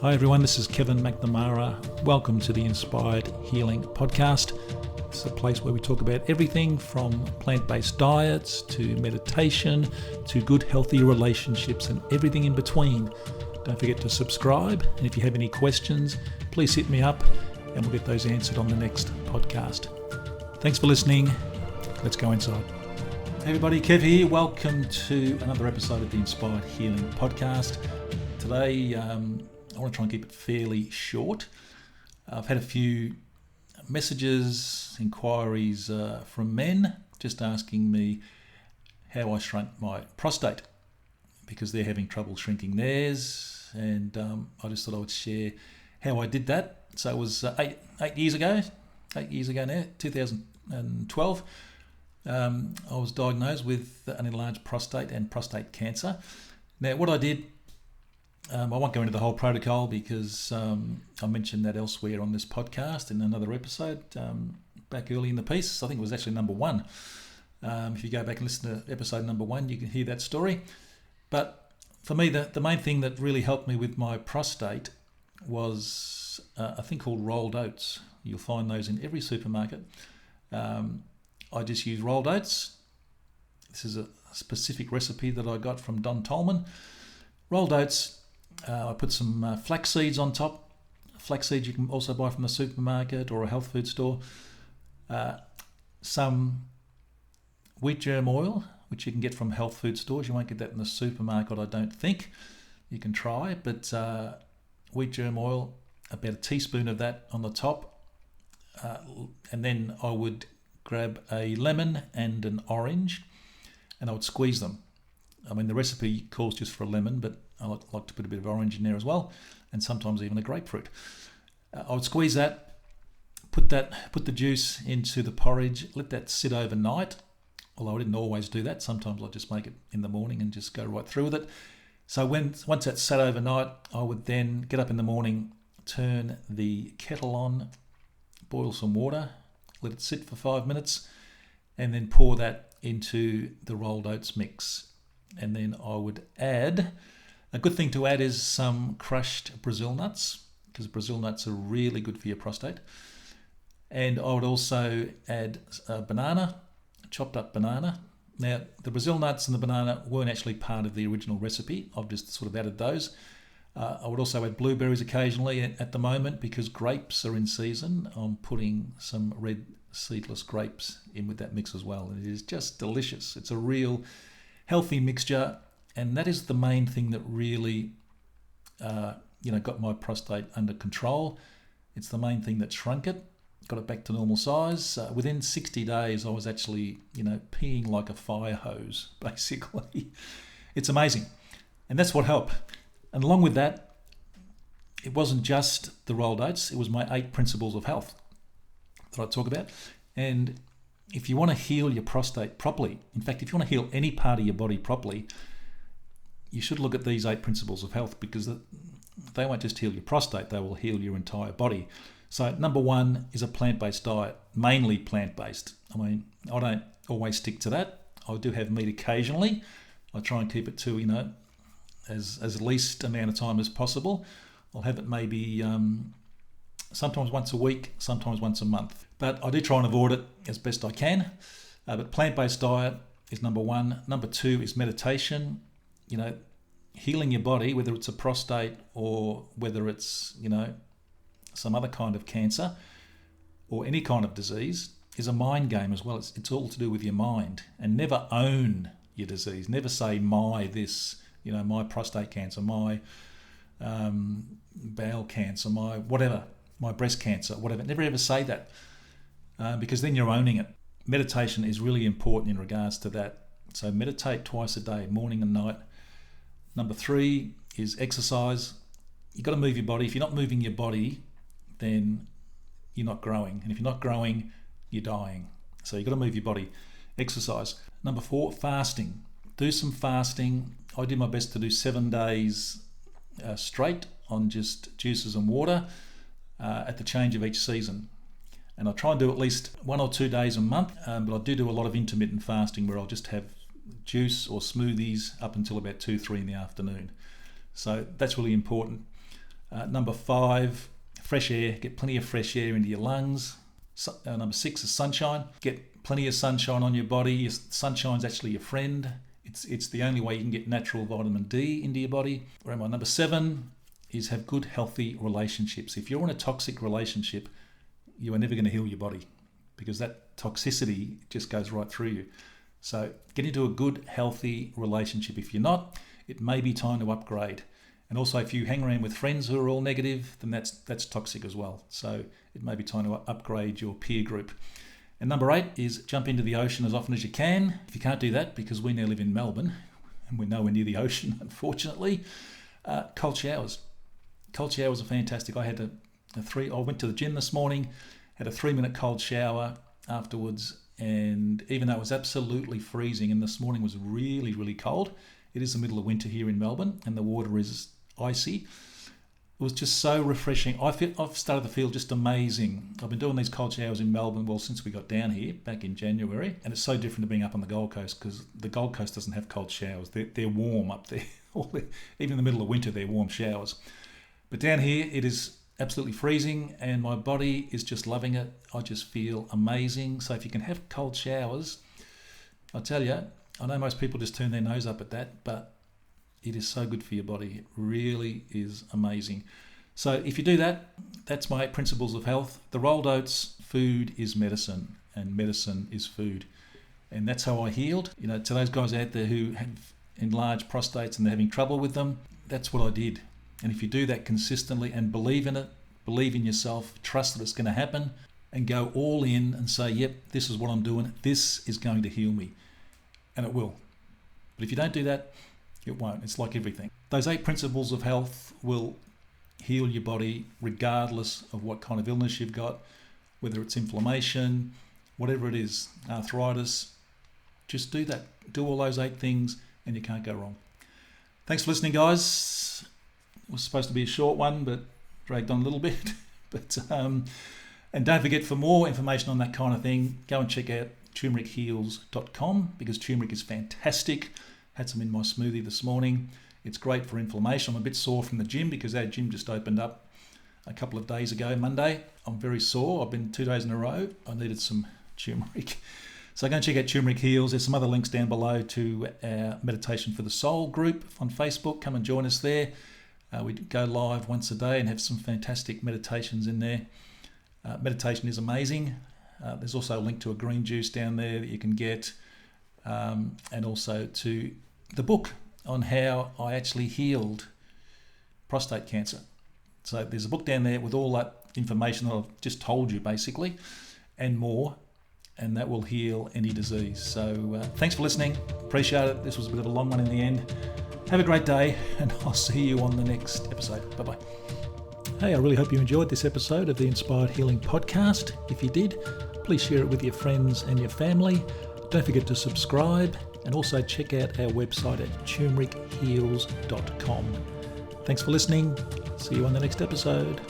Hi everyone, this is Kevin McNamara. Welcome to the Inspired Healing Podcast. It's a place where we talk about everything from plant-based diets to meditation to good healthy relationships and everything in between. Don't forget to subscribe, and if you have any questions, please hit me up and we'll get those answered on the next podcast. Thanks for listening. Let's go inside. Hey everybody, Kev here. Welcome to another episode of the Inspired Healing Podcast. Today, I want to try and keep it fairly short. I've had a few messages, inquiries from men just asking me how I shrunk my prostate because they're having trouble shrinking theirs, and I just thought I would share how I did that. So it was 8 years ago now, 2012. I was diagnosed with an enlarged prostate and prostate cancer. Now what I did, I won't go into the whole protocol because I mentioned that elsewhere on this podcast in another episode back early in the piece. I think it was actually number 1. If you go back and listen to episode number 1, you can hear that story. But for me, the main thing that really helped me with my prostate was a thing called rolled oats. You'll find those in every supermarket. I just use rolled oats. This is a specific recipe that I got from Don Tolman. Rolled oats. I put some flax seeds on top. Flax seeds you can also buy from the supermarket or a health food store. Some wheat germ oil, which you can get from health food stores. You won't get that in the supermarket, I don't think. You can try, but wheat germ oil, about a teaspoon of that on the top. And then I would grab a lemon and an orange and I would squeeze them. I mean, the recipe calls just for a lemon, but I like to put a bit of orange in there as well, and sometimes even a grapefruit. I would squeeze that, put the juice into the porridge, let that sit overnight, although I didn't always do that. Sometimes I'd just make it in the morning and just go right through with it. So once that sat overnight, I would then get up in the morning, turn the kettle on, boil some water, let it sit for 5 minutes, and then pour that into the rolled oats mix. And then I would add, a good thing to add is some crushed Brazil nuts, because Brazil nuts are really good for your prostate. And I would also add a banana, chopped up banana. Now, the Brazil nuts and the banana weren't actually part of the original recipe. I've just sort of added those. I would also add blueberries occasionally at the moment because grapes are in season. I'm putting some red seedless grapes in with that mix as well. And it is just delicious. It's a real healthy mixture, and that is the main thing that really got my prostate under control. It's the main thing that shrunk it, got it back to normal size. Within 60 days I was actually peeing like a fire hose, basically. It's amazing, and that's what helped. And along with that, it wasn't just the rolled oats, it was my 8 principles of health that I talk about. And if you want to heal your prostate properly, in fact, if you want to heal any part of your body properly, you should look at these 8 principles of health, because they won't just heal your prostate, they will heal your entire body. So number 1 is a plant-based diet, mainly plant-based. I mean, I don't always stick to that. I do have meat occasionally. I try and keep it to, as least amount of time as possible. I'll have it maybe sometimes once a week, sometimes once a month. But I do try and avoid it as best I can. But plant-based diet is number 1. Number 2 is meditation. Healing your body, whether it's a prostate or whether it's, some other kind of cancer or any kind of disease, is a mind game as well. It's all to do with your mind. And never own your disease. Never say my prostate cancer, my bowel cancer, my whatever, my breast cancer, whatever. Never ever say that. Because then you're owning it. Meditation is really important in regards to that. So meditate twice a day, morning and night. Number 3 is exercise. You've got to move your body. If you're not moving your body, then you're not growing. And if you're not growing, you're dying. So you've got to move your body. Exercise. Number 4, fasting. Do some fasting. I do my best to do 7 days straight on just juices and water at the change of each season. And I try and do at least 1 or 2 days a month, but I do a lot of intermittent fasting where I'll just have juice or smoothies up until about 2-3 in the afternoon. So that's really important. Number 5, fresh air. Get plenty of fresh air into your lungs. Number 6 is sunshine. Get plenty of sunshine on your body. Sunshine's actually your friend. It's the only way you can get natural vitamin D into your body. Number 7 is have good, healthy relationships. If you're in a toxic relationship, you are never going to heal your body because that toxicity just goes right through you. So get into a good, healthy relationship. If you're not, it may be time to upgrade. And also, if you hang around with friends who are all negative, then that's toxic as well. So it may be time to upgrade your peer group. And number 8 is jump into the ocean as often as you can. If you can't do that, because we now live in Melbourne and we're nowhere near the ocean, unfortunately, cold showers. Cold showers are fantastic. I had I went to the gym this morning, had a 3-minute cold shower afterwards, and even though it was absolutely freezing and this morning was really, really cold, it is the middle of winter here in Melbourne and the water is icy. It was just so refreshing. I've started to feel just amazing. I've been doing these cold showers in Melbourne, since we got down here back in January, and it's so different to being up on the Gold Coast because the Gold Coast doesn't have cold showers. They're warm up there. Even in the middle of winter, they're warm showers. But down here, it is absolutely freezing and my body is just loving it. I just feel amazing. So if you can have cold showers, I'll tell you, I know most people just turn their nose up at that, but it is so good for your body. It really is amazing. So if you do that, that's my 8 principles of health. The rolled oats, food is medicine and medicine is food. And that's how I healed. To those guys out there who have enlarged prostates and they're having trouble with them, that's what I did. And if you do that consistently and believe in it, believe in yourself, trust that it's going to happen, and go all in and say, yep, this is what I'm doing. This is going to heal me. And it will. But if you don't do that, it won't. It's like everything. Those 8 principles of health will heal your body regardless of what kind of illness you've got, whether it's inflammation, whatever it is, arthritis. Just do that. Do all those 8 things and you can't go wrong. Thanks for listening, guys. It was supposed to be a short one, but dragged on a little bit. And don't forget, for more information on that kind of thing, go and check out turmericheals.com because turmeric is fantastic. Had some in my smoothie this morning. It's great for inflammation. I'm a bit sore from the gym because our gym just opened up a couple of days ago, Monday. I'm very sore. I've been 2 days in a row. I needed some turmeric. So go and check out Turmeric Heals. There's some other links down below to our Meditation for the Soul group on Facebook. Come and join us there. We go live once a day and have some fantastic meditations in there. Meditation is amazing. There's also a link to a green juice down there that you can get, and also to the book on how I actually healed prostate cancer. So there's a book down there with all that information that I've just told you basically and more, and that will heal any disease. So thanks for listening. Appreciate it. This was a bit of a long one in the end. Have a great day, and I'll see you on the next episode. Bye-bye. Hey, I really hope you enjoyed this episode of the Inspired Healing Podcast. If you did, please share it with your friends and your family. Don't forget to subscribe and also check out our website at turmericheals.com. Thanks for listening. See you on the next episode.